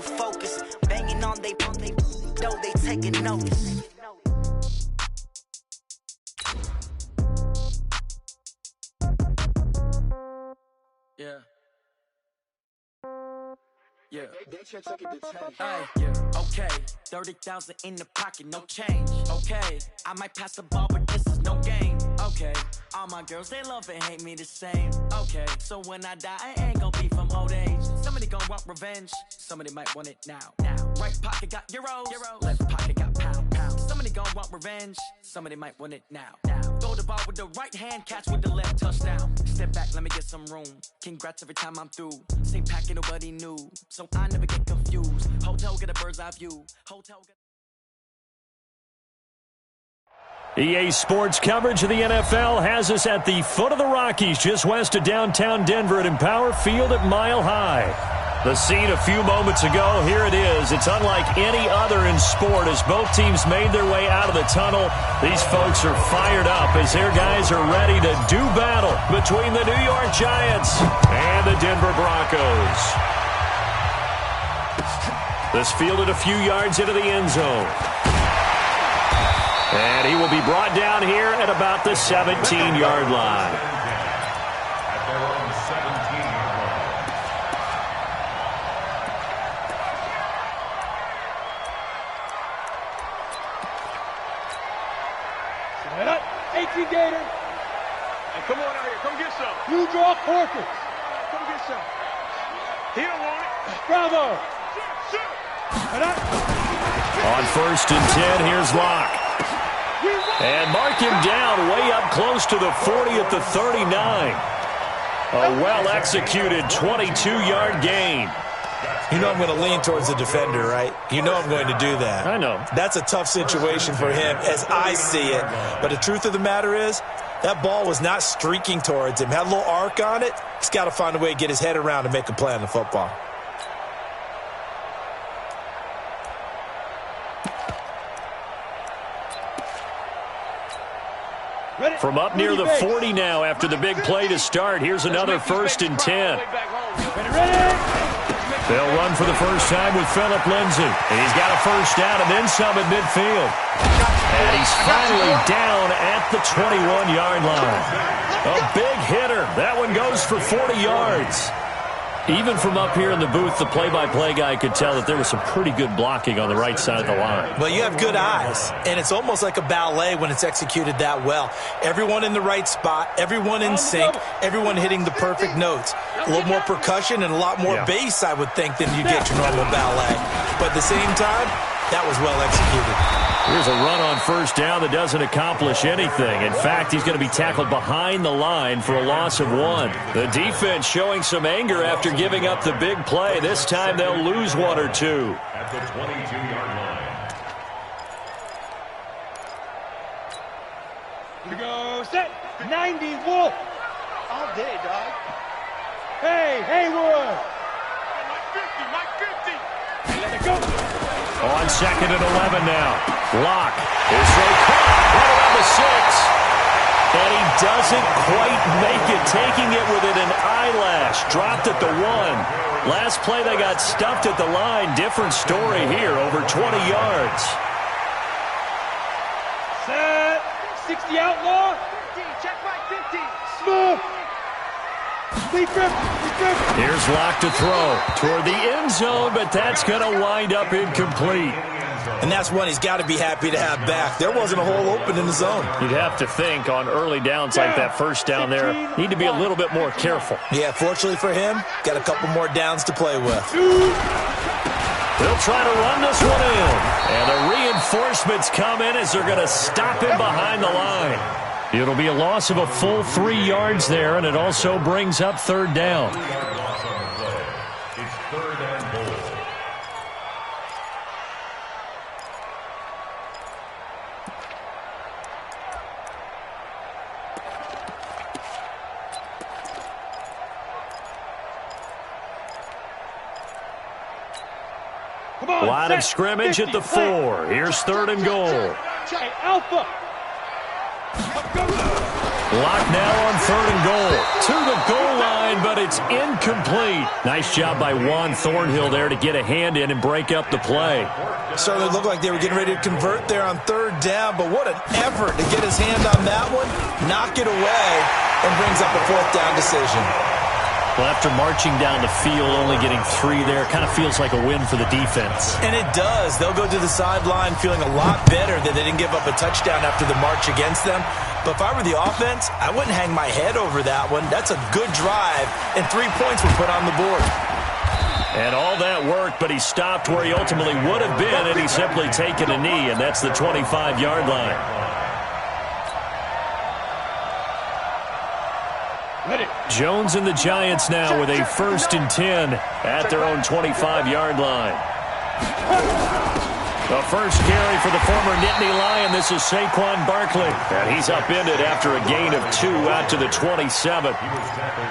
the focus. Banging on they know they taking notice. Yeah. Yeah. Yeah. Okay. 30,000 in the pocket, no change. Okay. I might pass the ball, but this is no game. Okay. All my girls, they love and hate me the same. Okay. So when I die, I ain't gonna be from old age. Somebody gonna want revenge. Somebody might want it now. Right pocket got euros. Left pocket got pounds. Somebody gonna want revenge. Somebody might want it now. Throw the ball with the right hand, catch with the left, touchdown. Step back, let me get some room. Congrats every time I'm through. Same packet, nobody knew. So I never get confused. Hotel get a bird's eye view. Hotel get... EA Sports coverage of the NFL has us at the foot of the Rockies, just west of downtown Denver at Empower Field at Mile High. The scene a few moments ago, here it is. It's unlike any other in sport as both teams made their way out of the tunnel. These folks are fired up as their guys are ready to do battle between the New York Giants and the Denver Broncos. This fielded a few yards into the end zone. And he will be brought down here at about the 17-yard line. At their own 17-yard line. 18 Gator. Hey, come on out here. Come get some. You draw Corker. Come get some. He don't want it. Bravo. On 1st and 10, here's Locke. And mark him down way up close to the 40 at the 39. A well-executed 22-yard gain. You know I'm going to lean towards the defender, right? You know I'm going to do that. I know. That's a tough situation for him as I see it. But the truth of the matter is, that ball was not streaking towards him. Had a little arc on it. He's got to find a way to get his head around and make a play on the football. From up near the 40 now after the big play to start. Here's another 1st and 10. They'll run for the first time with Phillip Lindsay. And he's got a first down and then some at midfield. And he's finally down at the 21-yard line. A big hitter. That one goes for 40 yards. Even from up here in the booth, the play-by-play guy could tell that there was some pretty good blocking on the right side of the line. Well, you have good eyes, and it's almost like a ballet when it's executed that well. Everyone in the right spot, everyone in sync, everyone hitting the perfect notes. A little more percussion and a lot more bass, I would think, than you get your normal ballet. But at the same time, that was well executed. Here's a run on first down that doesn't accomplish anything. In fact, he's going to be tackled behind the line for a loss of 1. The defense showing some anger after giving up the big play. This time they'll lose 1 or 2. At the 22-yard line. Here we go. Set. 90 Wolf. All day, dog. Hey, Haywood. Mike 50. Let it go. On 2nd and 11 now. Locke is right around the 6. And he doesn't quite make it, taking it within an eyelash. Dropped at the 1. Last play they got stuffed at the line. Different story here, over 20 yards. Set. 60 outlaw. 50. Check right 50. Smooth. Here's Locke to throw toward the end zone, but that's going to wind up incomplete. And that's one he's got to be happy to have back. There wasn't a hole open in the zone. You'd have to think on early downs like that first down there, need to be a little bit more careful. Yeah, fortunately for him, got a couple more downs to play with. They'll try to run this one in. And the reinforcements come in as they're going to stop him behind the line. It'll be a loss of a full 3 yards there, and it also brings up 3rd down. It's 3rd and goal. Line of scrimmage at the 4. Here's 3rd and goal. Alpha. Locke now on 3rd and goal. To the goal line, but it's incomplete. Nice job by Juan Thornhill there to get a hand in and break up the play. Certainly looked like they were getting ready to convert there on third down, but what an effort to get his hand on that one, knock it away, and brings up a fourth down decision. Well, after marching down the field, only getting 3 there, kind of feels like a win for the defense. And it does. They'll go to the sideline feeling a lot better that they didn't give up a touchdown after the march against them. But if I were the offense, I wouldn't hang my head over that one. That's a good drive, and 3 points were put on the board. And all that work, but he stopped where he ultimately would have been, and he's simply taken a knee, and that's the 25-yard line. Jones and the Giants now with a 1st and 10 at their own 25-yard line. The first carry for the former Nittany Lion. This is Saquon Barkley. And he's upended after a gain of 2 out to the 27.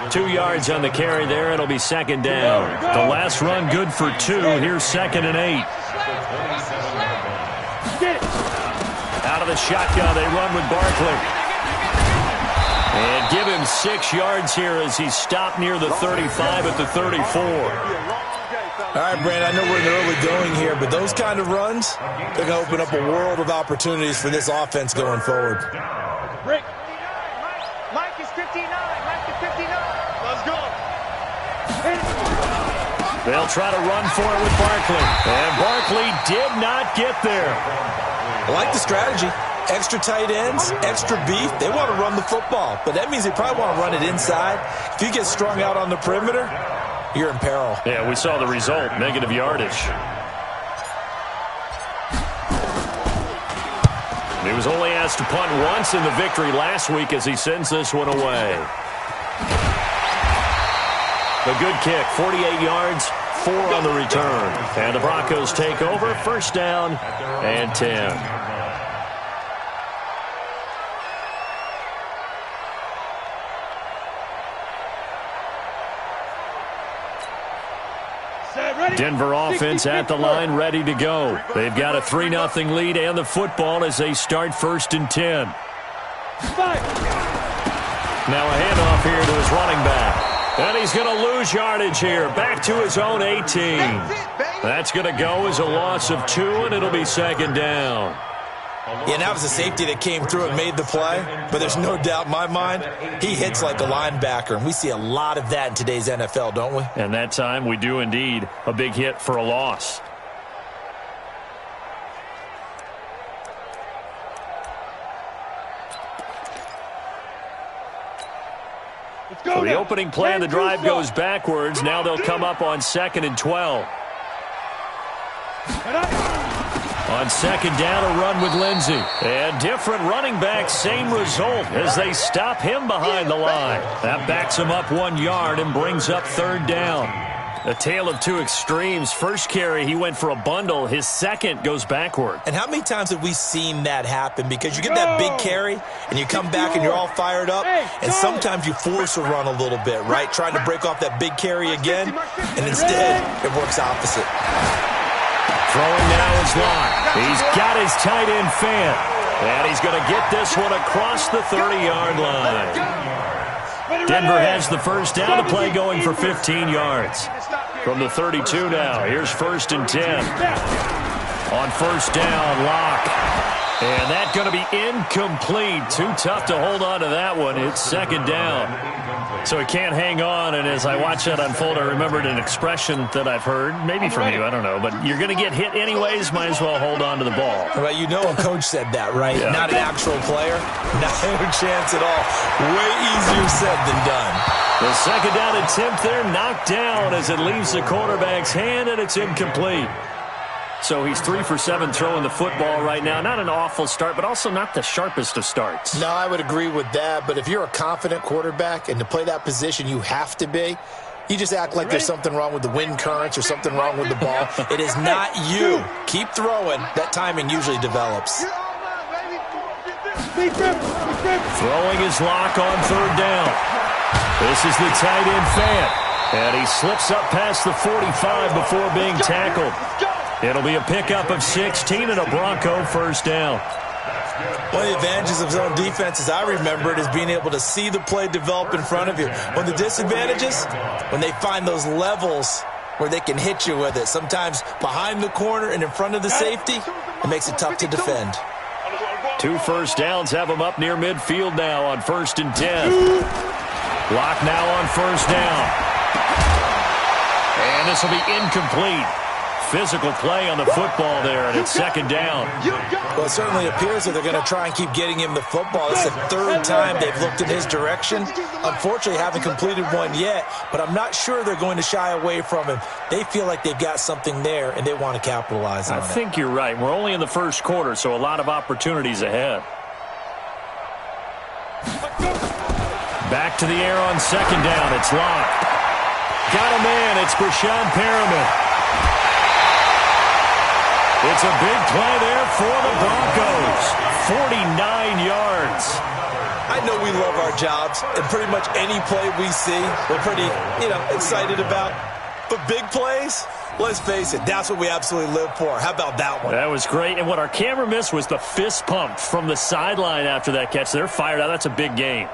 2 yards on the carry there. It'll be 2nd down. The last run good for 2. Here's 2nd and 8. Out of the shotgun, they run with Barkley. And give him 6 yards here as he's stopped near the 35 at the 34. All right, Brandon, I know we're in the early going here, but those kind of runs, they're going to open up a world of opportunities for this offense going forward. Rick. Mike is 59. Mike is 59. Let's go. They'll try to run for it with Barkley. And Barkley did not get there. I like the strategy. Extra tight ends, extra beef. They want to run the football, but that means they probably want to run it inside. If you get strung out on the perimeter, you're in peril. Yeah, we saw the result, negative yardage. He was only asked to punt once in the victory last week as he sends this one away. A good kick, 48 yards, 4 on the return. And the Broncos take over, 1st down and 10. Denver offense at the line, ready to go. They've got a 3-0 lead and the football as they start 1st and 10. Now a handoff here to his running back. And he's going to lose yardage here. Back to his own 18. That's going to go as a loss of 2, and it'll be 2nd down. Yeah, and that was a safety that came through and made the play, but there's no doubt in my mind he hits like a linebacker, and we see a lot of that in today's NFL, don't we? And that time we do indeed. A big hit for a loss. So the opening play of the drive goes backwards. Now they'll come up on 2nd and 12. On 2nd down, a run with Lindsey. And different running back, same result as they stop him behind the line. That backs him up 1 yard and brings up 3rd down. A tale of 2 extremes. First carry, he went for a bundle. His second goes backward. And how many times have we seen that happen? Because you get that big carry, and you come back and you're all fired up, and sometimes you force a run a little bit, right? Trying to break off that big carry again, and instead it works opposite. Throwing now is Locke. He's got his tight end Fant. And he's going to get this one across the 30-yard line. Denver has the first down to play going for 15 yards. From the 32 now, here's 1st and 10. On 1st down, Locke. And that's going to be incomplete. Too tough to hold on to that one. It's 2nd down. So he can't hang on, and as I watch that unfold, I remembered an expression that I've heard, maybe from you, I don't know, but you're going to get hit anyways, might as well hold on to the ball. Well, you know a coach said that, right? Yeah. Not an actual player. Not a chance at all. Way easier said than done. The 2nd down attempt there knocked down as it leaves the quarterback's hand, and it's incomplete. So he's 3 for 7 throwing the football right now. Not an awful start, but also not the sharpest of starts. No, I would agree with that. But if you're a confident quarterback and to play that position, you have to be. You just act like there's something wrong with the wind currents or something wrong with the ball. It is not you. Keep throwing. That timing usually develops. Throwing his Lock on 3rd down. This is the tight end Fant. And he slips up past the 45 before being tackled. It'll be a pickup of 16 and a Bronco 1st down. One of the advantages of zone defense, as I remember it, is being able to see the play develop in front of you. One of the disadvantages, when they find those levels where they can hit you with it, sometimes behind the corner and in front of the safety, it makes it tough to defend. 2 first downs have them up near midfield now on 1st and 10. Lock now on 1st down. And this will be incomplete. Physical play on the football there, and it's 2nd down. Well, it certainly appears that they're going to try and keep getting him the football. It's the 3rd time they've looked in his direction. Unfortunately, haven't completed one yet, but I'm not sure they're going to shy away from him. They feel like they've got something there, and they want to capitalize on it. I think you're right. We're only in the 1st quarter, so a lot of opportunities ahead. Back to the air on 2nd down. It's Locke. Got a man. It's Brashad Perriman. It's a big play there for the Broncos. 49 yards. I know we love our jobs, and pretty much any play we see, we're pretty, excited about. But big plays, let's face it, that's what we absolutely live for. How about that one? That was great. And what our camera missed was the fist pump from the sideline after that catch. They're fired out. That's a big game.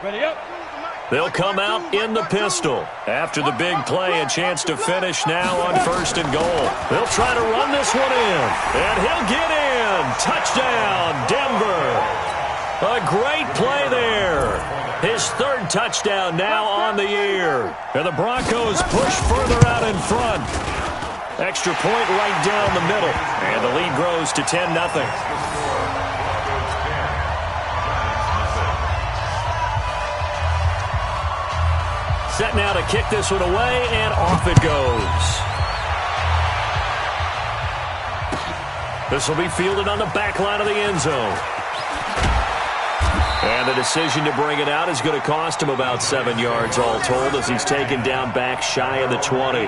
Ready up. They'll come out in the pistol. After the big play, a chance to finish now on 1st and goal. They'll try to run this one in, and he'll get in. Touchdown, Denver. A great play there. His 3rd touchdown now on the year. And the Broncos push further out in front. Extra point right down the middle. And the lead grows to 10-0. Set now to kick this one away, and off it goes. This will be fielded on the back line of the end zone. And the decision to bring it out is going to cost him about 7 yards all told as he's taken down back shy of the 20.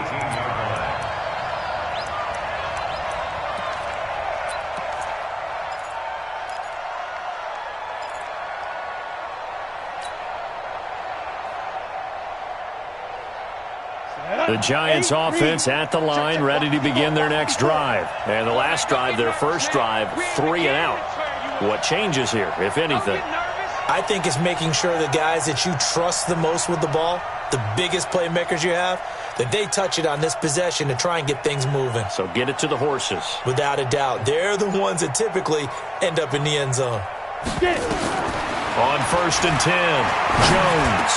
The Giants offense at the line, ready to begin their next drive. And the last drive, their first drive, 3 and out. What changes here, if anything? I think it's making sure the guys that you trust the most with the ball, the biggest playmakers you have, that they touch it on this possession to try and get things moving. So get it to the horses. Without a doubt. They're the ones that typically end up in the end zone. On 1st and 10, Jones.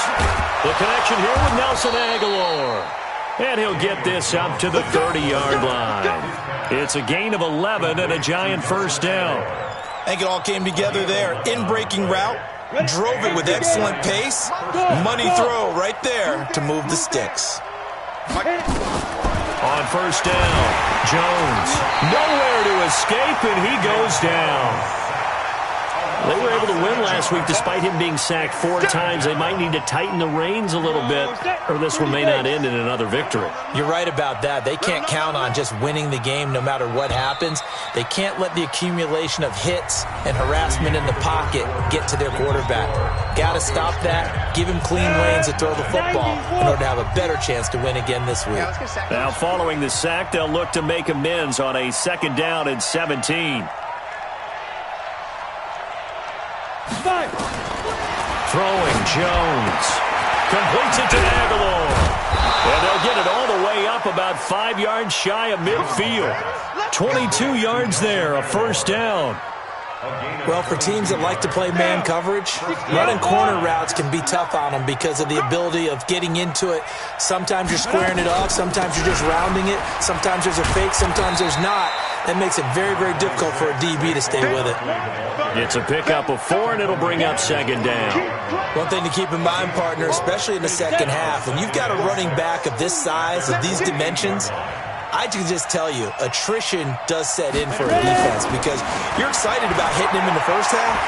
The connection here with Nelson Aguilar. And he'll get this up to the 30-yard line. It's a gain of 11 and a Giant 1st down. I think it all came together there. In-breaking route, drove it with excellent pace. Money throw right there to move the sticks. On 1st down, Jones. Nowhere to escape, and he goes down. They were able to win last week despite him being sacked 4 times. They might need to tighten the reins a little bit, or this one may not end in another victory. You're right about that. They can't count on just winning the game no matter what happens. They can't let the accumulation of hits and harassment in the pocket get to their quarterback. Got to stop that. Give him clean lanes to throw the football in order to have a better chance to win again this week. Now following the sack, they'll look to make amends on a 2nd down and 17. Throwing Jones. Completes it to Aguilar. And they'll get it all the way up about 5 yards shy of midfield. 22 yards there, a 1st down. Well, for teams that like to play man coverage, running corner routes can be tough on them because of the ability of getting into it. Sometimes you're squaring it off. Sometimes you're just rounding it. Sometimes there's a fake. Sometimes there's not. That makes it very, very difficult for a DB to stay with it. It's a pickup of 4, and it'll bring up 2nd down. One thing to keep in mind, partner, especially in the second half, when you've got a running back of this size, of these dimensions, I can just tell you, attrition does set in for a defense because you're excited about hitting him in the first half.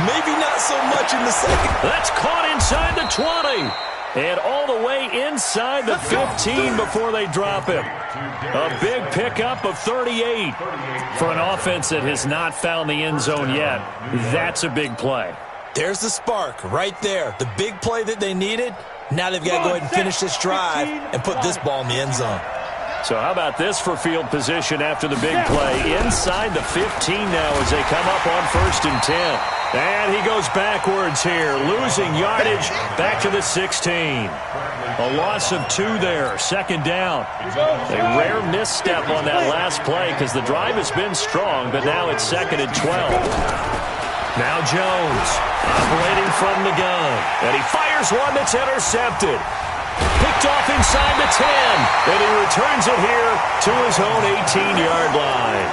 Maybe not so much in the second. That's caught inside the 20. And all the way inside the 15 before they drop him. A big pickup of 38. For an offense that has not found the end zone yet, that's a big play. There's the spark right there. The big play that they needed. Now they've got to go ahead and finish this drive and put this ball in the end zone. So how about this for field position after the big play? Inside the 15 now as they come up on 1st and 10. And he goes backwards here, losing yardage back to the 16. A loss of 2 there, 2nd down. A rare misstep on that last play because the drive has been strong, but now it's 2nd and 12. Now Jones operating from the gun. And he fires one that's intercepted. Picked off inside the 10, and he returns it here to his own 18-yard line.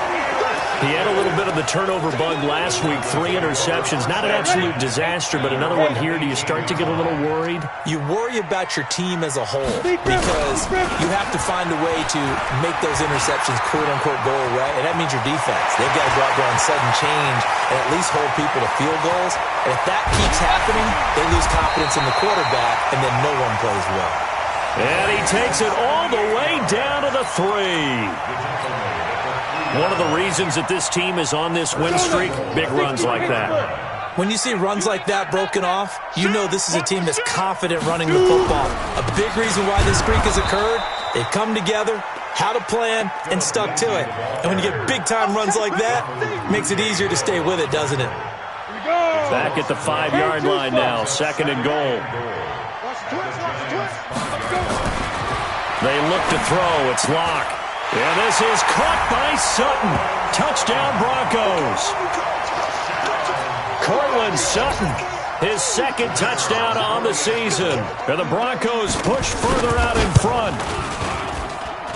He had a little bit of the turnover bug last week, 3 interceptions. Not an absolute disaster, but another one here. Do you start to get a little worried? You worry about your team as a whole because you have to find a way to make those interceptions quote-unquote go away, and that means your defense. They've got to go out there on sudden change and at least hold people to field goals. And if that keeps happening, they lose confidence in the quarterback, and then no one plays well. And he takes it all the way down to the 3. One of the reasons that this team is on this win streak, big runs like that. When you see runs like that broken off, you know this is a team that's confident running the football. A big reason why this streak has occurred, they come together, had a plan, and stuck to it. And when you get big-time runs like that, it makes it easier to stay with it, doesn't it? Back at the 5-yard line now, 2nd and goal. They look to throw. It's Locke. And this is caught by Sutton. Touchdown, Broncos. Cortland Sutton, his 2nd touchdown on the season. And the Broncos push further out in front.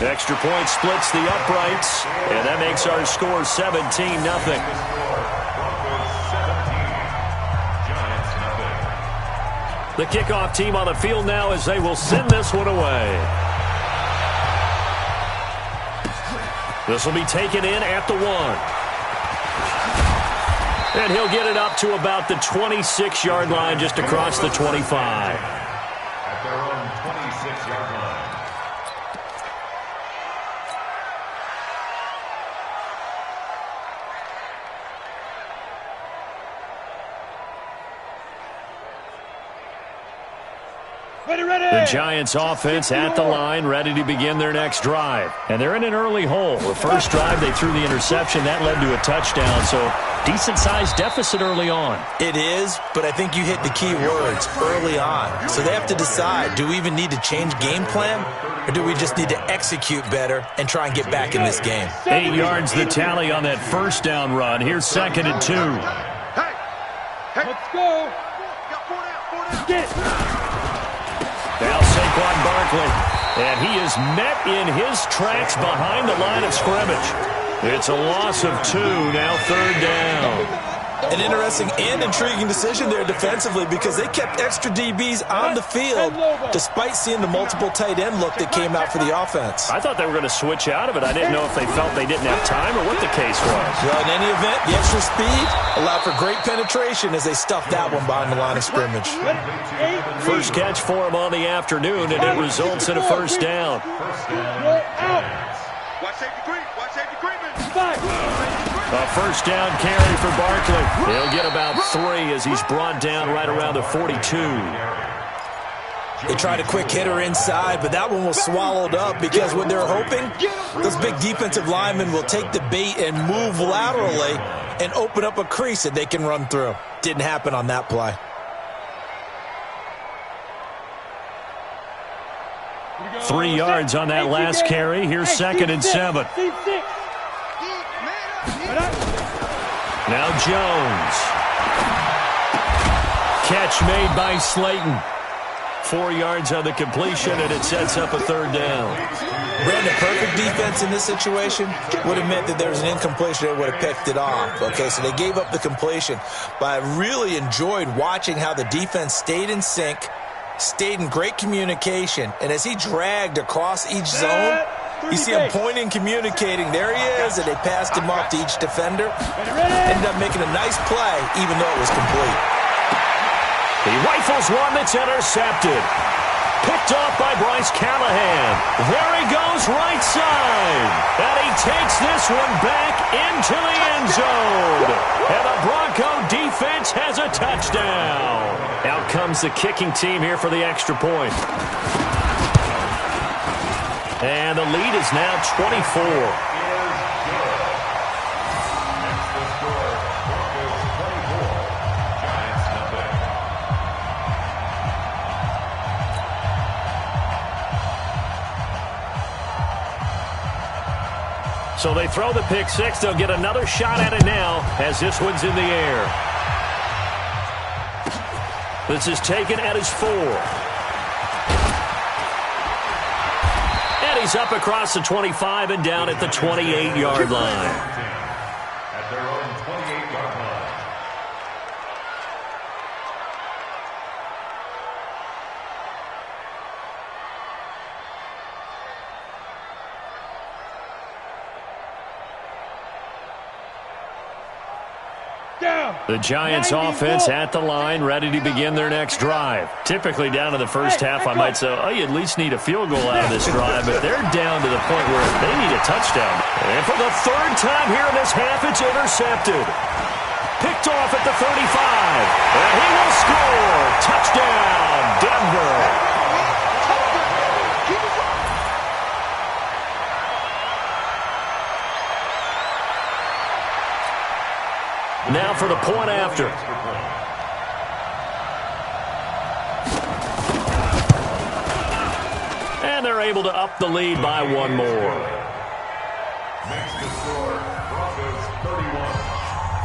Extra point splits the uprights. And that makes our score 17-0. The kickoff team on the field now as they will send this one away. This will be taken in at the 1. And he'll get it up to about the 26-yard line, just across the 25. At their own 26-yard line. The Giants offense at the line, ready to begin their next drive. And they're in an early hole. The first drive, they threw the interception. That led to a touchdown, so decent-sized deficit early on. It is, but I think you hit the key words, early on. So they have to decide, do we even need to change game plan, or do we just need to execute better and try and get back in this game? 8 yards the tally on that first down run. Here's 2nd and 2. Let's go. Get. Now Saquon Barkley, and he is met in his tracks behind the line of scrimmage. It's a loss of 2, now 3rd down. An interesting and intriguing decision there defensively because they kept extra DBs on the field despite seeing the multiple tight end look that came out for the offense. I thought they were going to switch out of it. I didn't know if they felt they didn't have time or what the case was. Well, in any event, the extra speed allowed for great penetration as they stuffed that one behind the line of scrimmage. First catch for him on the afternoon, and it results in a first down. Watch safety creep. Watch safety creeping. A first down carry for Barkley. He'll get about 3 as he's brought down right around the 42. They tried a quick hitter inside, but that one was swallowed up because what they're hoping, those big defensive linemen will take the bait and move laterally and open up a crease that they can run through. Didn't happen on that play. Three yards on that last carry. Here's 2nd and 7. Now Jones. Catch made by Slayton. 4 yards on the completion, and it sets up a 3rd down. Brandon, perfect defense in this situation would have meant that there was an incompletion that would have picked it off. Okay, so they gave up the completion. But I really enjoyed watching how the defense stayed in sync, stayed in great communication, and as he dragged across each zone, you see him pointing, communicating. There he is, and they passed him off to each defender. Ended up making a nice play, even though it was complete. He rifles one that's intercepted. Picked off by Bryce Callahan. There he goes, right side. And he takes this one back into the end zone. And the Bronco defense has a touchdown. Out comes the kicking team here for the extra point. And the lead is now 24. So they throw the pick six. They'll get another shot at it now as this one's in the air. This is taken at his 4. And he's up across the 25 and down at the 28-yard line. At their own 28-yard line. The Giants offense at the line, ready to begin their next drive. Typically down to the first half, I might say, oh, you at least need a field goal out of this drive, but they're down to the point where they need a touchdown. And for the third time here in this half, it's intercepted. Picked off at the 35. And he will score. Touchdown, Denver. Now for the point after. And they're able to up the lead by one more. Next to score, Broncos 31,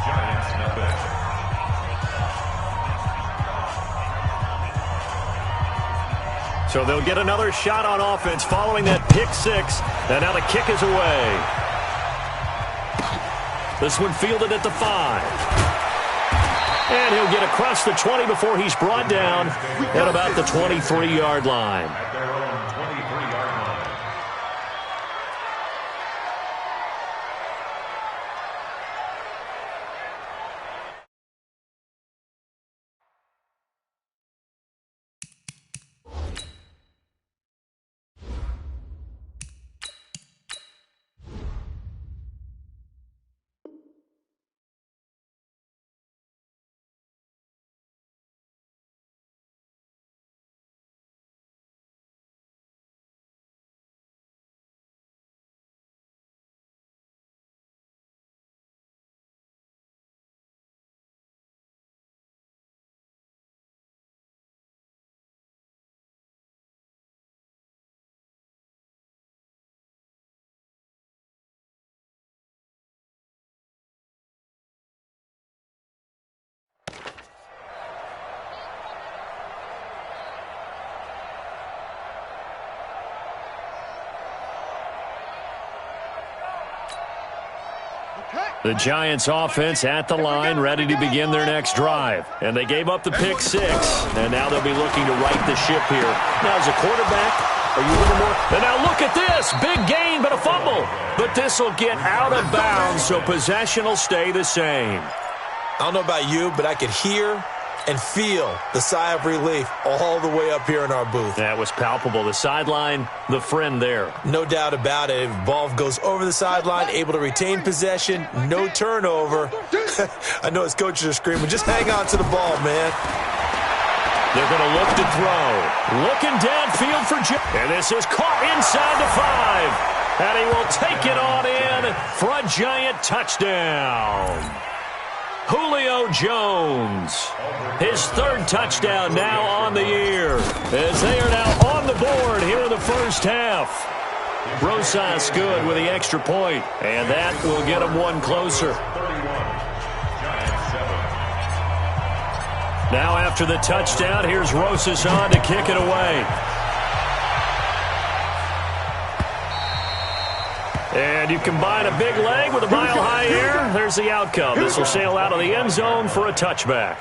Giants nothing. So they'll get another shot on offense following that pick six. And now the kick is away. This one fielded at the 5. And he'll get across the 20 before he's brought down at about the 23-yard line. At their own 23-yard line. The Giants offense at the line, ready to begin their next drive. And they gave up the pick six, and now they'll be looking to right the ship here. Now, as a quarterback, are you a little more? And now look at this. Big gain, but a fumble. But this will get out of bounds, so possession will stay the same. I don't know about you, but I could hear and feel the sigh of relief all the way up here in our booth. That was palpable. The sideline, the friend there. No doubt about it. If ball goes over the sideline, able to retain possession, no turnover. I know his coaches are screaming, just hang on to the ball, man. They're going to look to throw. Looking downfield for Jim. And this is caught inside the 5. And he will take it on in for a Giant touchdown. Julio Jones, his third touchdown now on the year, as they are now on the board here in the first half. Rosas good with the extra point, and that will get him one closer. Now after the touchdown, here's Rosas on to kick it away. And you combine a big leg with a mile-high air, there's the outcome. This will sail out of the end zone for a touchback.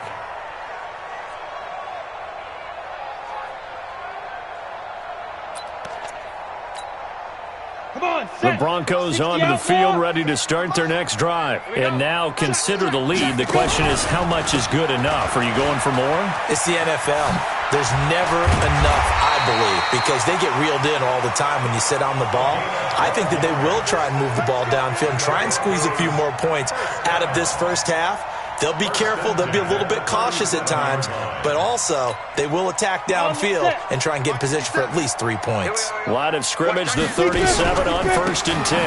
The Broncos onto the field, ready to start their next drive. And now consider the lead. The question is, how much is good enough? Are you going for more? It's the NFL. There's never enough, I believe, because they get reeled in all the time when you sit on the ball. I think that they will try and move the ball downfield and try and squeeze a few more points out of this first half. They'll be careful. They'll be a little bit cautious at times, but also they will attack downfield and try and get in position for at least 3 points. Line of scrimmage, the 37 on 1st and 10.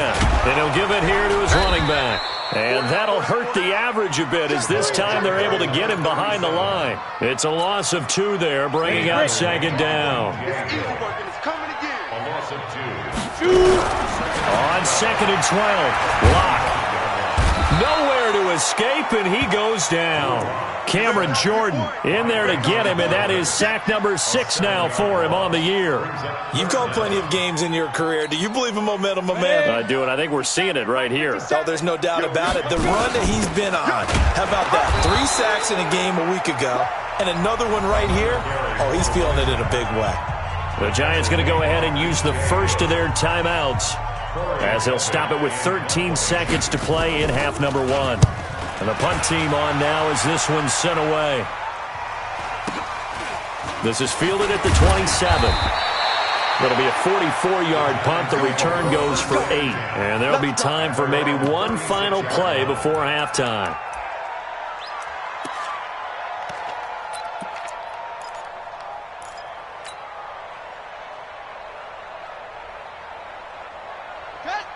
And he'll give it here to his running back. And that'll hurt the average a bit as this time they're able to get him behind the line. It's a loss of 2 there, bringing out 2nd down. A loss of 2. On 2nd and 12, Locke. Nowhere to escape, and he goes down. Cameron Jordan in there to get him, and that is sack number 6 now for him on the year. You've called plenty of games in your career. Do you believe in momentum, my man? I do, and I think we're seeing it right here. Oh, there's no doubt about it. The run that he's been on. How about that? 3 sacks in a game a week ago, and another one right here. Oh, he's feeling it in a big way. The Giants going to go ahead and use the first of their timeouts, as they'll stop it with 13 seconds to play in half number 1. And the punt team on now as this one's sent away. This is fielded at the 27. It'll be a 44-yard punt. The return goes for 8. And there'll be time for maybe one final play before halftime.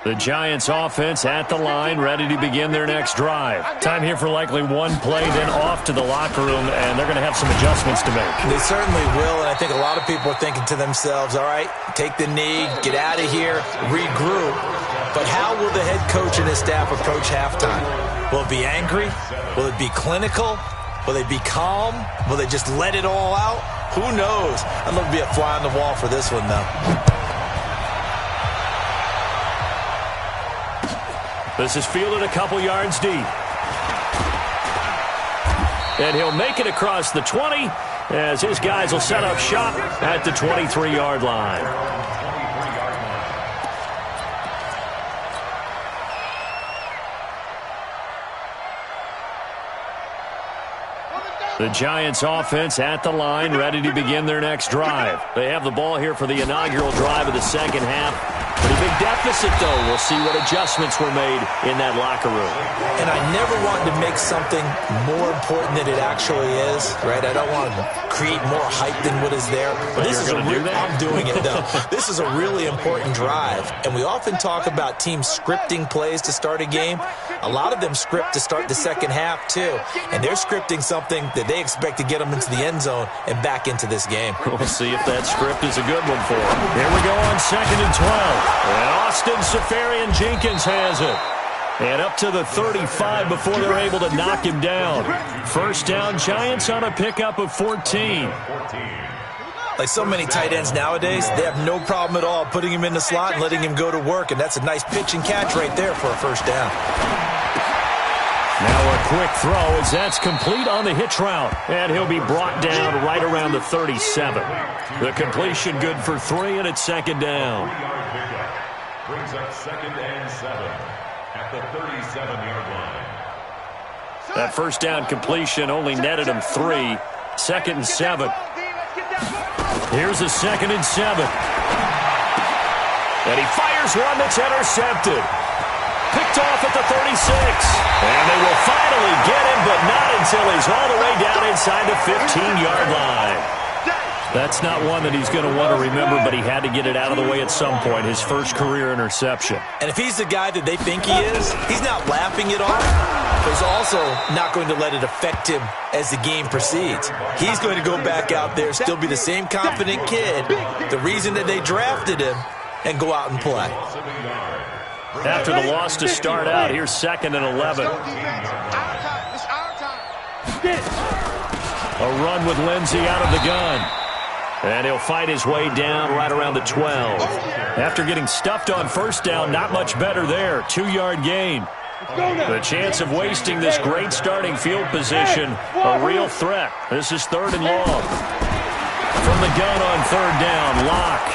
The Giants offense at the line, ready to begin their next drive. Time here for likely one play, then off to the locker room, and they're going to have some adjustments to make. They certainly will, and I think a lot of people are thinking to themselves, all right, take the knee, get out of here, regroup. But how will the head coach and his staff approach halftime? Will it be angry? Will it be clinical? Will they be calm? Will they just let it all out? Who knows? I'd love to be a fly on the wall for this one, though. This is fielded a couple yards deep. And he'll make it across the 20 as his guys will set up shop at the 23-yard line. The Giants offense at the line, ready to begin their next drive. They have the ball here for the inaugural drive of the second half. Pretty big deficit, though. We'll see what adjustments were made in that locker room. And I never want to make something more important than it actually is, right? I don't want to create more hype than what is there. But this is I'm doing it, though. This is a really important drive. And we often talk about teams scripting plays to start a game. A lot of them script to start the second half, too. And they're scripting something that they expect to get them into the end zone and back into this game. We'll see if that script is a good one for them. Here we go on 2nd and 12. And Austin Safarian-Jenkins has it. And up to the 35 before they're able to knock him down. First down, Giants on a pickup of 14. Like so many tight ends nowadays, they have no problem at all putting him in the slot and letting him go to work. And that's a nice pitch and catch right there for a first down. Now a quick throw as that's complete on the hitch route. And he'll be brought down right around the 37. The completion good for 3, and it's 2nd down. Brings up 2nd and 7 at the 37-yard line. That first down completion only netted him 3. 2nd and 7. Here's a 2nd and 7. And he fires one that's intercepted. Picked off at the 36. And they will finally get him, but not until he's all the way down inside the 15-yard line. That's not one that he's going to want to remember, but he had to get it out of the way at some point, his first career interception. And if he's the guy that they think he is, he's not laughing it off, but he's also not going to let it affect him as the game proceeds. He's going to go back out there, still be the same confident kid, the reason that they drafted him, and go out and play. After the loss to start out, here's 2nd and 11. A run with Lindsey out of the gun. And he'll fight his way down right around the 12. After getting stuffed on first down, not much better there. 2-yard gain. The chance of wasting this great starting field position, a real threat. This is 3rd and long. From the gun on 3rd down, Locke.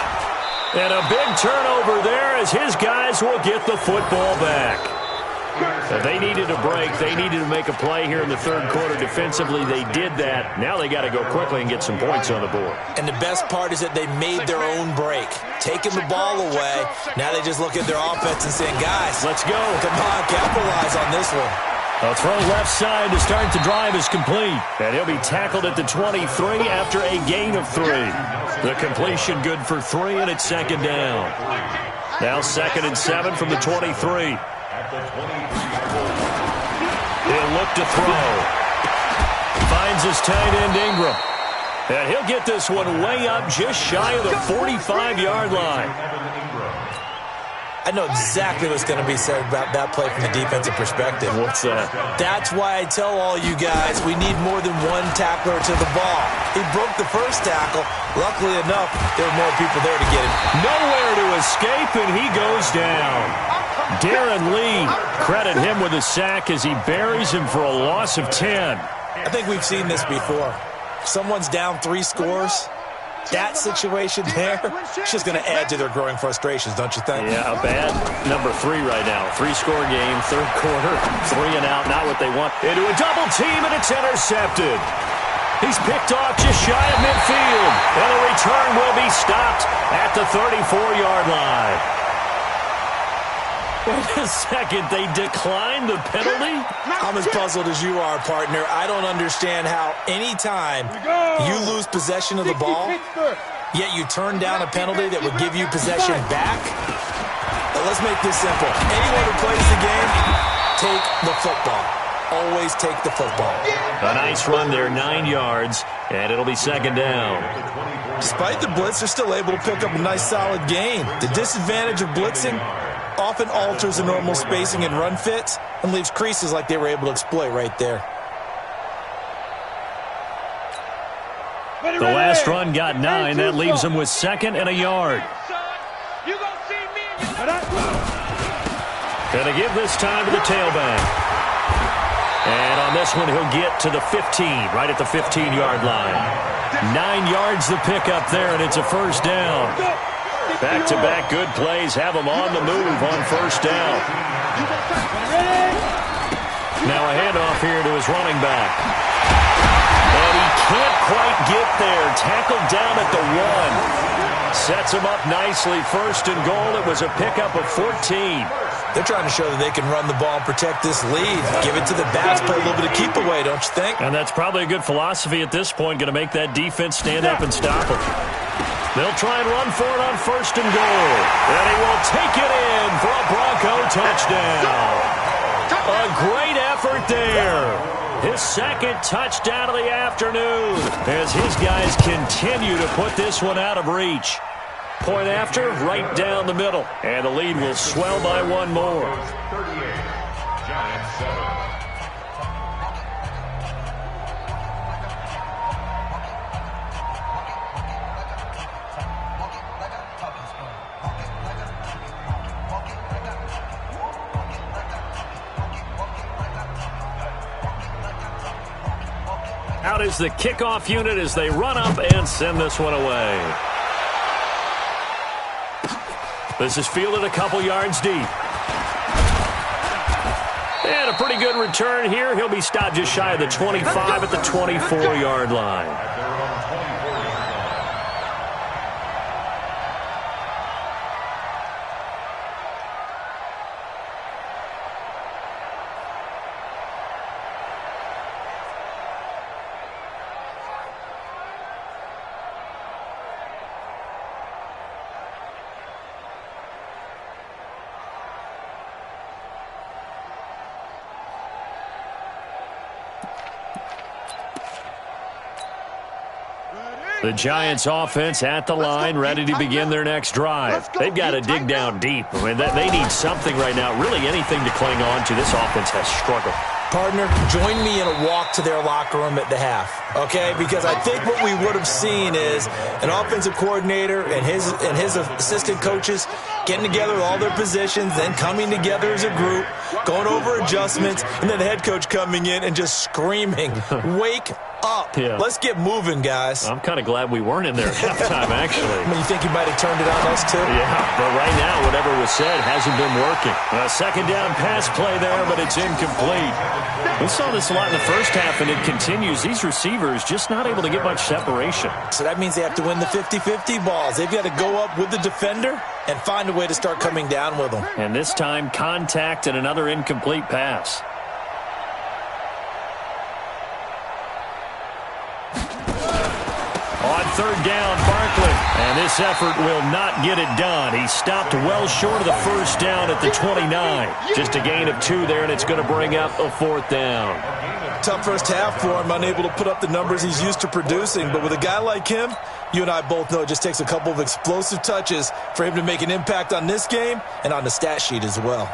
And a big turnover there as his guys will get the football back. They needed a break. They needed to make a play here in the 3rd quarter defensively. They did that. Now they got to go quickly and get some points on the board. And the best part is that they made their own break. Taking the ball away. Now they just look at their offense and saying, guys, let's go. Come on, capitalize on this one. A throw left side to start the drive is complete. And he'll be tackled at the 23 after a gain of 3. The completion good for 3, and it's second down. Now 2nd and 7 from the 23. He'll look to throw. Finds his tight end Ingram. And he'll get this one way up just shy of the 45-yard line. I know exactly what's going to be said about that play from the defensive perspective. What's that? That's why I tell all you guys we need more than one tackler to the ball. He broke the first tackle. Luckily enough, there were more people there to get him. Nowhere to escape, and he goes down. Darren Lee, credit him with a sack as he buries him for a loss of 10. I think we've seen this before. Someone's down 3 scores. That situation there, it's just going to add to their growing frustrations, don't you think? Yeah, a bad number 3 right now. 3-score game, 3rd quarter, 3 and out, not what they want. Into a double team, and it's intercepted. He's picked off just shy of midfield, and the return will be stopped at the 34-yard line. Wait a second, they declined the penalty? I'm as puzzled as you are, partner. I don't understand how any time you lose possession of the ball, yet you turn down a penalty that would give you possession back. But let's make this simple. Anyone who plays the game, take the football. Always take the football. A nice run there, 9 yards, and it'll be second down. Despite the blitz, they're still able to pick up a nice, solid gain. The disadvantage of blitzing often alters the normal spacing and run fits and leaves creases like they were able to exploit right there. The last run got 9. That leaves him with 2nd and a yard. Gonna give this time to the tailback. And on this one, he'll get to the 15, right at the 15-yard line. 9 yards the pickup there, and it's a first down. Back-to-back good plays have him on the move on first down. Now a handoff here to his running back. And he can't quite get there. Tackled down at the 1. Sets him up nicely. 1st and goal. It was a pickup of 14. They're trying to show that they can run the ball and protect this lead. Give it to the backs, play a little bit of keep away, don't you think? And that's probably a good philosophy at this point. Going to make that defense stand up and stop him. They'll try and run for it on 1st and goal. And he will take it in for a Bronco touchdown. A great effort there. His 2nd touchdown of the afternoon as his guys continue to put this one out of reach. Point after, right down the middle. And the lead will swell by 1 more. 38, Giants 7. Out is the kickoff unit as they run up and send this one away. This is fielded a couple yards deep. And a pretty good return here. He'll be stopped just shy of the 25 at the 24-yard line. The Giants offense at the line, ready to begin their next drive. They've got to dig down deep. I mean, they need something right now, really anything to cling on to. This offense has struggled. Partner, join me in a walk to their locker room at the half, okay? Because I think what we would have seen is an offensive coordinator and his assistant coaches getting together with all their positions, then coming together as a group, going over adjustments, and then the head coach coming in and just screaming, wake up. Yeah. Let's get moving, guys. I'm kind of glad we weren't in there at halftime, actually. I mean, you think you might have turned it on us, too? Yeah, but right now, whatever was said hasn't been working. A 2nd down pass play there, but it's incomplete. We saw this a lot in the first half, and it continues. These receivers just not able to get much separation. So that means they have to win the 50-50 balls. They've got to go up with the defender and find a way to start coming down with them. And this time, contact and another incomplete pass. On third down, Barkley. And this effort will not get it done. He stopped well short of the first down at the 29. Just a gain of 2 there, and it's going to bring up a 4th down. Tough first half for him, unable to put up the numbers he's used to producing. But with a guy like him, you and I both know it just takes a couple of explosive touches for him to make an impact on this game and on the stat sheet as well.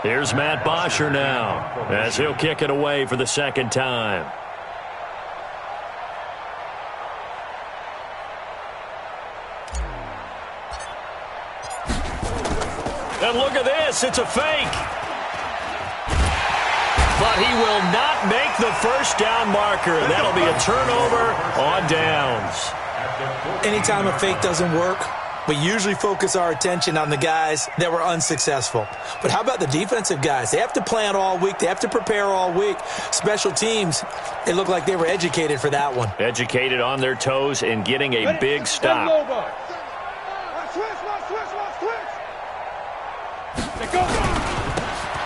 Here's Matt Bosher now as he'll kick it away for the second time. And look at this. It's a fake. But he will not make the first down marker. That'll be a turnover on downs. Anytime a fake doesn't work, we usually focus our attention on the guys that were unsuccessful. But how about the defensive guys? They have to plan all week. They have to prepare all week. Special teams, it looked like they were educated for that one. Educated on their toes and getting a big stop.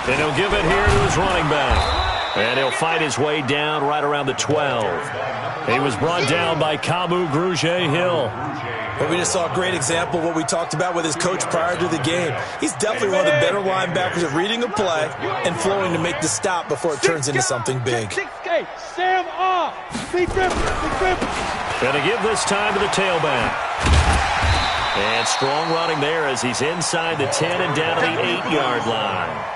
And he'll give it here to his running back. And he'll fight his way down right around the 12. He was brought down by Kamu Grugier-Hill. But we just saw a great example of what we talked about with his coach prior to the game. He's definitely one of the better linebackers at reading a play and flowing to make the stop before it turns into something big. Sam off. Big rip. Going to give this time to the tailback. And strong running there as he's inside the 10 and down to the 8-yard line.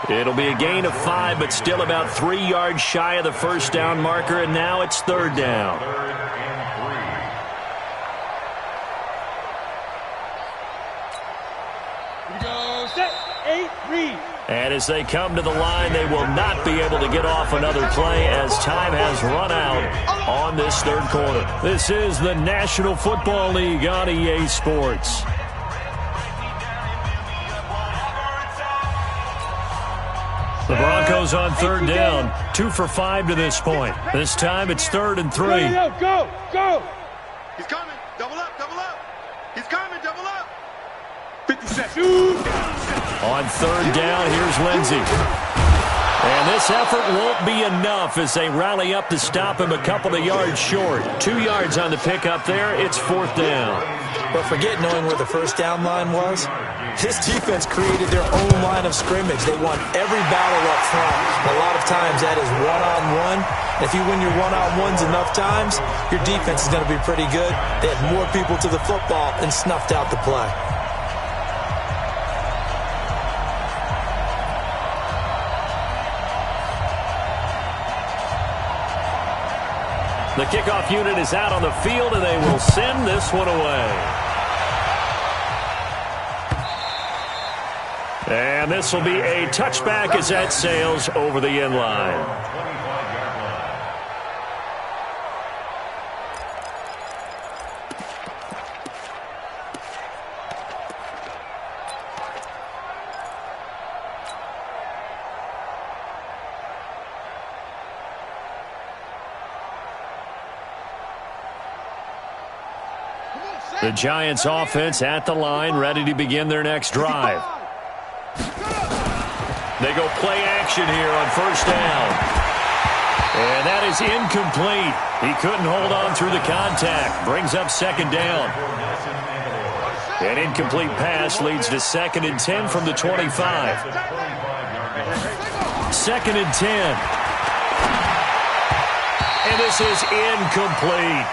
It'll be a gain of 5, but still about 3 yards shy of the first down marker, and now it's third down. And as they come to the line, they will not be able to get off another play as time has run out on this third quarter. This is the National Football League on EA Sports. The Broncos on third down, 2 for 5 to this point. This time it's 3rd and 3. Go! He's coming. Double up. He's coming. Double up. 50 seconds. On third down, here's Lindsey. And this effort won't be enough as they rally up to stop him a couple of yards short. 2 yards on the pickup there. It's 4th down. But forget knowing where the first down line was. His defense created their own line of scrimmage. They won every battle up front. A lot of times that is one-on-one. If you win your one-on-ones enough times, your defense is going to be pretty good. They had more people to the football and snuffed out the play. The kickoff unit is out on the field, and they will send this one away. And this will be a touchback as that sails over the end line. The Giants offense at the line, ready to begin their next drive. They go play action here on first down. And that is incomplete. He couldn't hold on through the contact. Brings up second down. An incomplete pass leads to 2nd and 10 from the 25. 2nd and 10. And this is incomplete.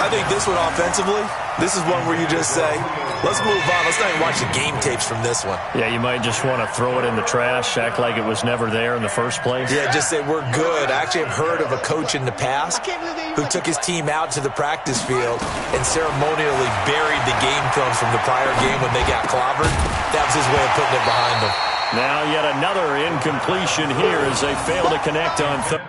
I think this one offensively, this is one where you just say, let's move on. Let's not even watch the game tapes from this one. Yeah, you might just want to throw it in the trash, act like it was never there in the first place. Yeah, just say we're good. I actually have heard of a coach in the past who took his team out to the practice field and ceremonially buried the game films from the prior game when they got clobbered. That was his way of putting it behind them. Now yet another incompletion here as they fail to connect on third.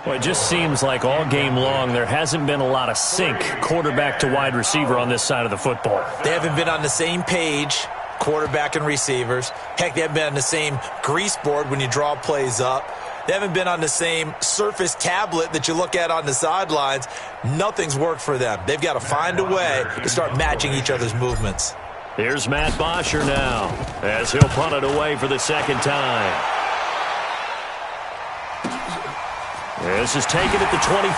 Well, it just seems like all game long there hasn't been a lot of sync quarterback to wide receiver on this side of the football. They haven't been on the same page, quarterback and receivers. Heck, they haven't been on the same grease board when you draw plays up. They haven't been on the same Surface tablet that you look at on the sidelines. Nothing's worked for them. They've got to find a way to start matching each other's movements. Here's Matt Bosher now as he'll punt it away for the second time. This is taken at the 23.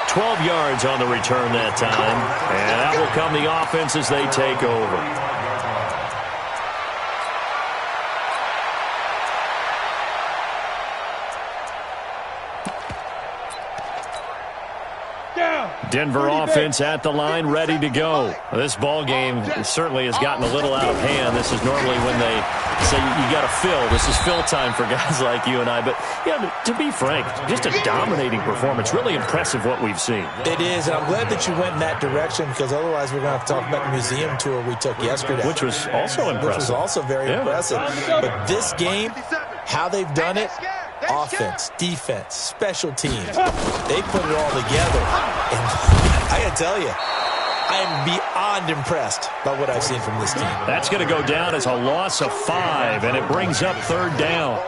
12 yards on the return that time. And that will come the offense as they take over. Denver offense at the line, ready to go. This ball game certainly has gotten a little out of hand. This is normally when they say you got to fill. This is fill time for guys like you and I. But, yeah, to be frank, just a dominating performance. Really impressive what we've seen. It is, and I'm glad that you went in that direction because otherwise we're going to have to talk about the museum tour we took yesterday. Which was also impressive. Which was also very impressive. But this game, how they've done it, offense, defense, special teams, they put it all together. And I got to tell you, I am beyond impressed by what I've seen from this team. That's going to go down as a loss of 5, and it brings up third down.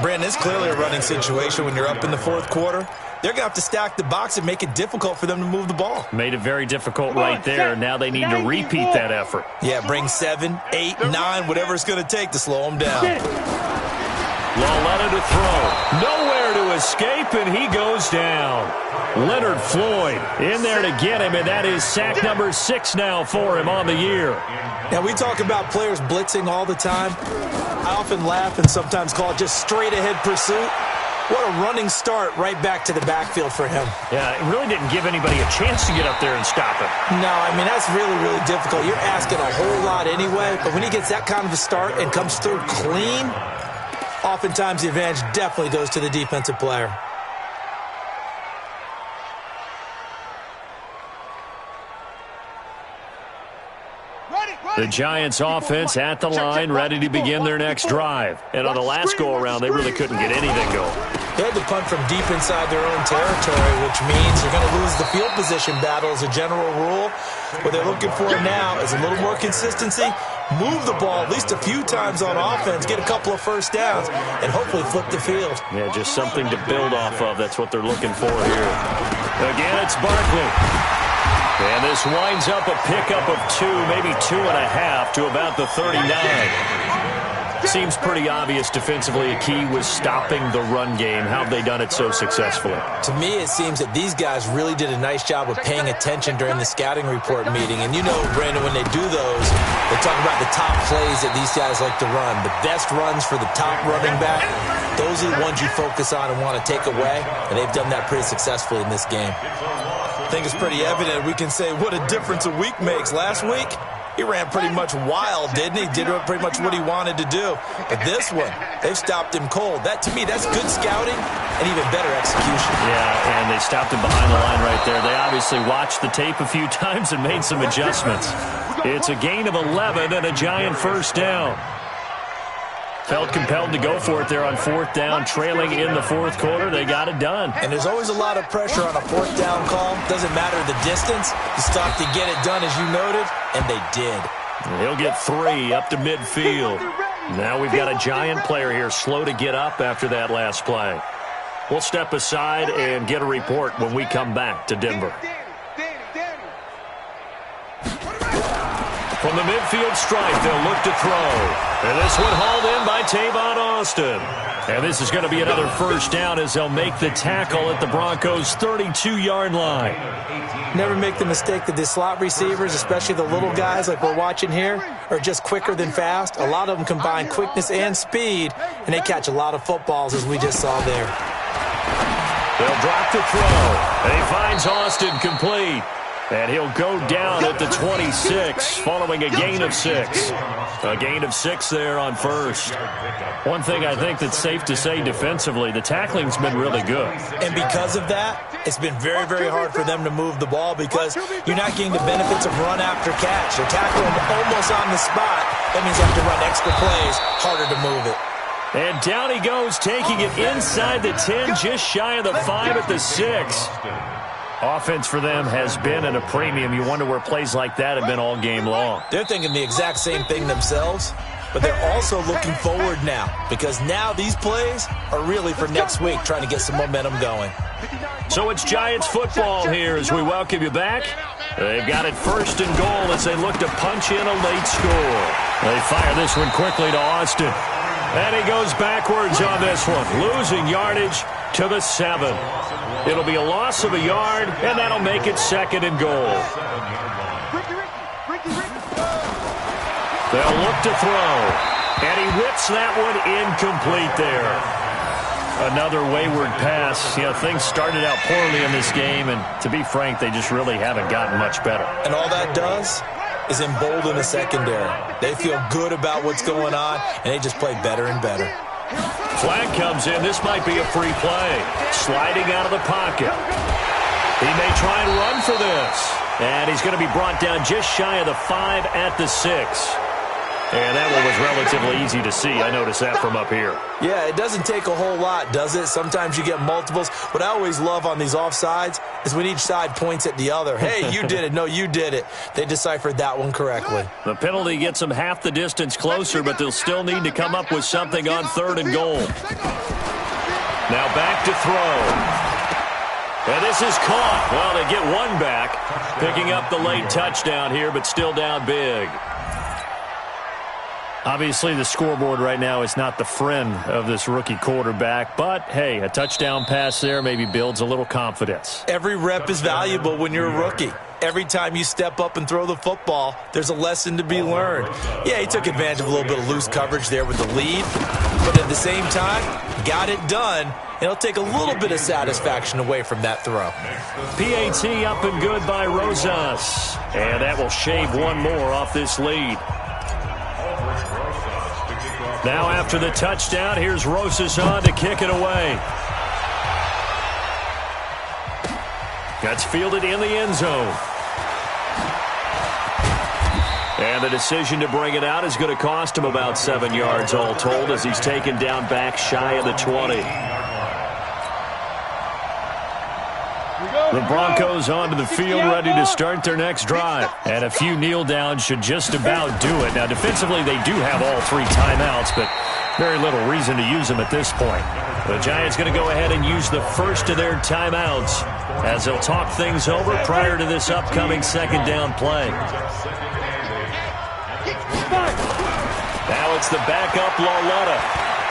Brandon, it's clearly a running situation when you're up in the fourth quarter. They're going to have to stack the box and make it difficult for them to move the ball. Made it very difficult right there. Now they need to repeat that effort. Yeah, bring 7, 8, 9, whatever it's going to take to slow them down. Laletta to throw. Nowhere to escape, and he goes down. Leonard Floyd in there to get him, and that is sack number 6 now for him on the year. Now, we talk about players blitzing all the time. I often laugh and sometimes call it just straight-ahead pursuit. What a running start right back to the backfield for him. Yeah, it really didn't give anybody a chance to get up there and stop him. No, I mean, that's really, really difficult. You're asking a whole lot anyway, but when he gets that kind of a start and comes through clean, oftentimes the advantage definitely goes to the defensive player. The Giants offense at the line, ready to begin their next drive. And on the last go-around, they really couldn't get anything going. They had to punt from deep inside their own territory, which means you're going to lose the field position battle as a general rule. What they're looking for now is a little more consistency, move the ball at least a few times on offense, get a couple of first downs, and hopefully flip the field. Yeah, just something to build off of. That's what they're looking for here. Again, it's Barkley. And this winds up a pickup of 2, maybe 2.5 to about the 39. Seems pretty obvious defensively a key was stopping the run game. How have they done it so successfully? To me, it seems that these guys really did a nice job of paying attention during the scouting report meeting. And you know, Brandon, when they do those, they talk about the top plays that these guys like to run. The best runs for the top running back, those are the ones you focus on and want to take away. And they've done that pretty successfully in this game. I think it's pretty evident we can say what a difference a week makes. Last week, he ran pretty much wild, didn't he? Did pretty much what he wanted to do. But this one, they've stopped him cold. That, to me, that's good scouting and even better execution. Yeah, and they stopped him behind the line right there. They obviously watched the tape a few times and made some adjustments. It's a gain of 11 and a Giant first down. Felt compelled to go for it there on fourth down, trailing in the fourth quarter. They got it done. And there's always a lot of pressure on a fourth down call. Doesn't matter the distance. You stop to get it done, as you noted, and they did. He'll get 3 up to midfield. Now we've got a Giant player here slow to get up after that last play. We'll step aside and get a report when we come back to Denver. From the midfield stripe, they'll look to throw. And this one hauled in by Tavon Austin. And this is going to be another first down as they'll make the tackle at the Broncos' 32-yard line. Never make the mistake that the slot receivers, especially the little guys like we're watching here, are just quicker than fast. A lot of them combine quickness and speed, and they catch a lot of footballs, as we just saw there. They'll drop the throw. And he finds Austin complete. And he'll go down at the 26 following a gain of 6. A gain of 6 there on first. One thing I think that's safe to say defensively, the tackling's been really good. And because of that, it's been very, very hard for them to move the ball because you're not getting the benefits of run after catch. They're tackling almost on the spot. That means you have to run extra plays, harder to move it. And down he goes, taking it inside the 10, just shy of the 5 at the 6. Offense for them has been at a premium. You wonder where plays like that have been all game long. They're thinking the exact same thing themselves, but they're also looking forward now because now these plays are really for next week, trying to get some momentum going. So it's Giants football here as we welcome you back. They've got it first and goal as they look to punch in a late score. They fire this one quickly to Austin. And he goes backwards on this one, losing yardage to the 7. It'll be a loss of a yard, and that'll make it second and goal. They'll look to throw, and he whips that one incomplete there. Another wayward pass. You know, things started out poorly in this game, and to be frank, they just really haven't gotten much better. And all that does is embolden the secondary. They feel good about what's going on, and they just play better and better. Flag comes in. This might be a free play. Sliding out of the pocket. He may try and run for this. And he's going to be brought down just shy of the 5 at the 6. And that one was relatively easy to see. I noticed that from up here. Yeah, it doesn't take a whole lot, does it? Sometimes you get multiples. What I always love on these offsides is when each side points at the other. Hey, you did it. No, you did it. They deciphered that one correctly. The penalty gets them half the distance closer, but they'll still need to come up with something on 3rd and goal. Now back to throw. And this is caught. Well, they get one back, picking up the late touchdown here, but still down big. Obviously, the scoreboard right now is not the friend of this rookie quarterback, but, hey, a touchdown pass there maybe builds a little confidence. Every rep is valuable when you're a rookie. Every time you step up and throw the football, there's a lesson to be learned. Yeah, he took advantage of a little bit of loose coverage there with the lead, but at the same time, got it done. It'll take a little bit of satisfaction away from that throw. PAT up and good by Rosas, and that will shave one more off this lead. Now after the touchdown, here's Rosas on to kick it away. That's fielded in the end zone. And the decision to bring it out is going to cost him about 7 yards all told as he's taken down back shy of the 20. The Broncos onto the field, ready to start their next drive. And a few kneel downs should just about do it. Now, defensively, they do have all 3 timeouts, but very little reason to use them at this point. The Giants going to go ahead and use the first of their timeouts as they'll talk things over prior to this upcoming second down play. Now it's the backup Lauletta.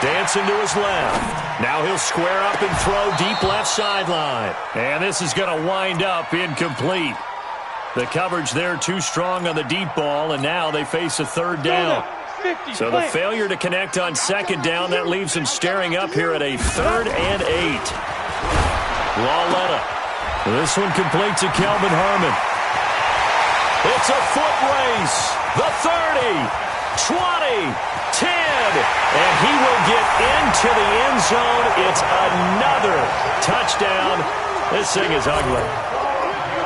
Dancing to his left. Now he'll square up and throw deep left sideline. And this is going to wind up incomplete. The coverage there too strong on the deep ball, and now they face a 3rd down. So the failure to connect on 2nd down, that leaves them staring up here at a 3rd and 8. Lauletta. This one complete to Kelvin Harmon. It's a foot race. The 30, 20, 10, and he will get into the end zone. It's another touchdown. This thing is ugly.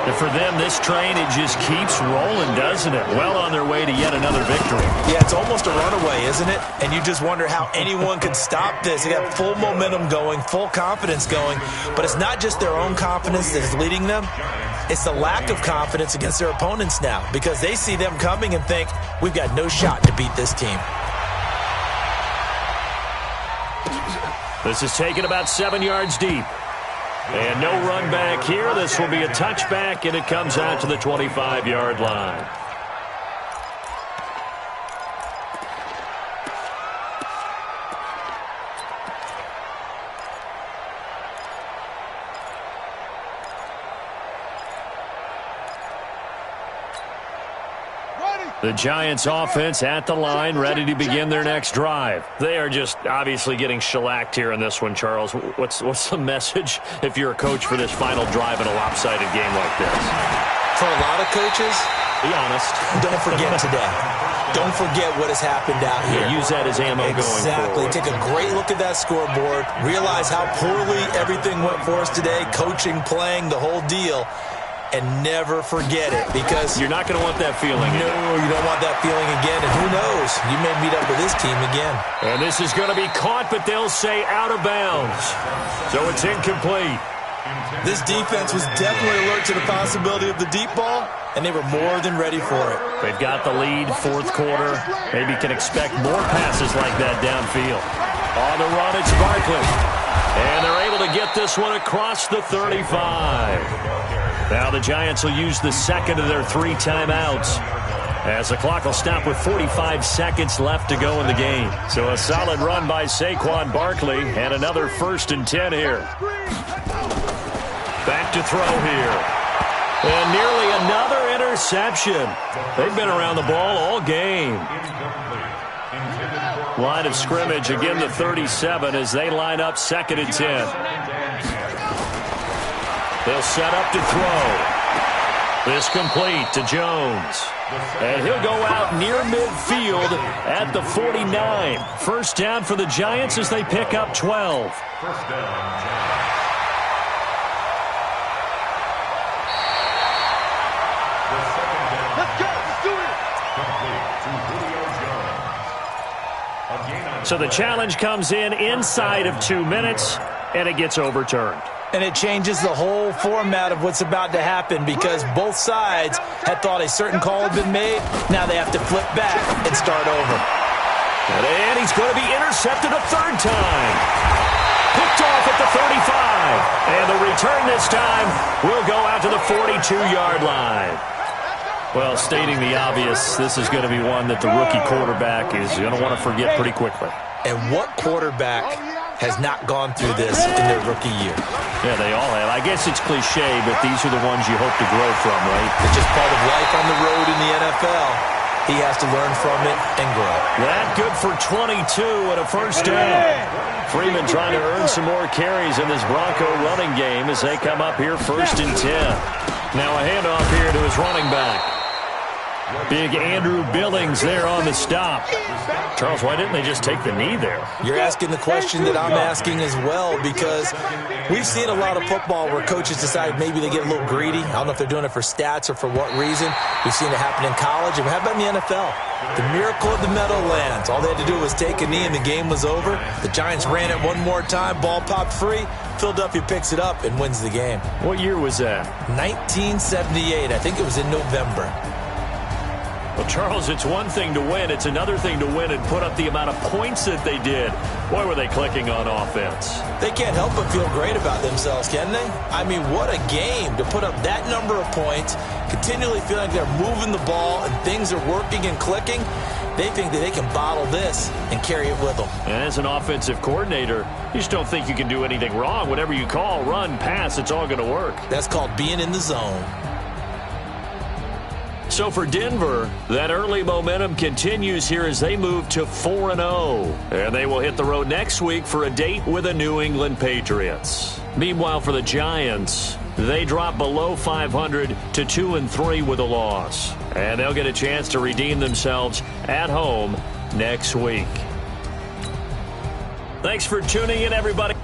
And for them, this train, it just keeps rolling, doesn't it? Well on their way to yet another victory. Yeah, it's almost a runaway, isn't it? And you just wonder how anyone could stop this. They got full momentum going, full confidence going. But it's not just their own confidence that's leading them. It's the lack of confidence against their opponents now because they see them coming and think, we've got no shot to beat this team. This is taken about 7 yards deep. And no run back here. This will be a touchback, and it comes out to the 25-yard line. The Giants offense at the line, ready to begin their next drive. They are just obviously getting shellacked here in this one, Charles. What's the message if you're a coach for this final drive in a lopsided game like this? For a lot of coaches, be honest. Don't forget today. Don't forget what has happened out here. Yeah, use that as ammo going forward. Exactly. Take a great look at that scoreboard. Realize how poorly everything went for us today. Coaching, playing, the whole deal. and never forget it, because you're not going to want that feeling. No, you don't want that feeling again, and who knows? You may meet up with this team again. And this is going to be caught, but they'll say out of bounds. So it's incomplete. This defense was definitely alert to the possibility of the deep ball, and they were more than ready for it. They've got the lead, fourth quarter. Maybe can expect more passes like that downfield. On the run, it's Barkley. And they're able to get this one across the 35. Now the Giants will use the second of their 3 timeouts, as the clock will stop with 45 seconds left to go in the game. So a solid run by Saquon Barkley, and another 1st and 10 here. Back to throw here. And nearly another interception. They've been around the ball all game. Line of scrimmage, again the 37 as they line up 2nd and 10. They'll set up to throw. This complete to Jones. And he'll go out near midfield at the 49. First down for the Giants as they pick up 12. First down, So the challenge comes in inside of 2 minutes, and it gets overturned. And it changes the whole format of what's about to happen, because both sides had thought a certain call had been made. Now they have to flip back and start over. And he's going to be intercepted a 3rd time. Picked off at the 35. And the return this time will go out to the 42-yard line. Well, stating the obvious, this is going to be one that the rookie quarterback is going to want to forget pretty quickly. And what quarterback has not gone through this in their rookie year? Yeah, they all have. I guess it's cliche, but these are the ones you hope to grow from, right? It's just part of life on the road in the NFL. He has to learn from it and grow. That good for 22 and a 1st down. Freeman trying to earn some more carries in this Bronco running game as they come up here 1st and 10. Now a handoff here to his running back. Big Andrew Billings there on the stop. Charles, why didn't they just take the knee there? You're asking the question that I'm asking as well, because we've seen a lot of football where coaches decide maybe they get a little greedy. I don't know if they're doing it for stats or for what reason. We've seen it happen in college. And how about in the NFL? The miracle of the Meadowlands. All they had to do was take a knee and the game was over. The Giants ran it one more time. Ball popped free. Philadelphia picks it up and wins the game. What year was that? 1978. I think it was in November. Well, Charles, it's one thing to win. It's another thing to win and put up the amount of points that they did. Boy, were they clicking on offense. They can't help but feel great about themselves, can they? I mean, what a game to put up that number of points, continually feeling like they're moving the ball and things are working and clicking. They think that they can bottle this and carry it with them. And as an offensive coordinator, you just don't think you can do anything wrong. Whatever you call, run, pass, it's all going to work. That's called being in the zone. So for Denver, that early momentum continues here as they move to 4-0. And they will hit the road next week for a date with the New England Patriots. Meanwhile, for the Giants, they drop below 500 to 2-3 with a loss. And they'll get a chance to redeem themselves at home next week. Thanks for tuning in, everybody.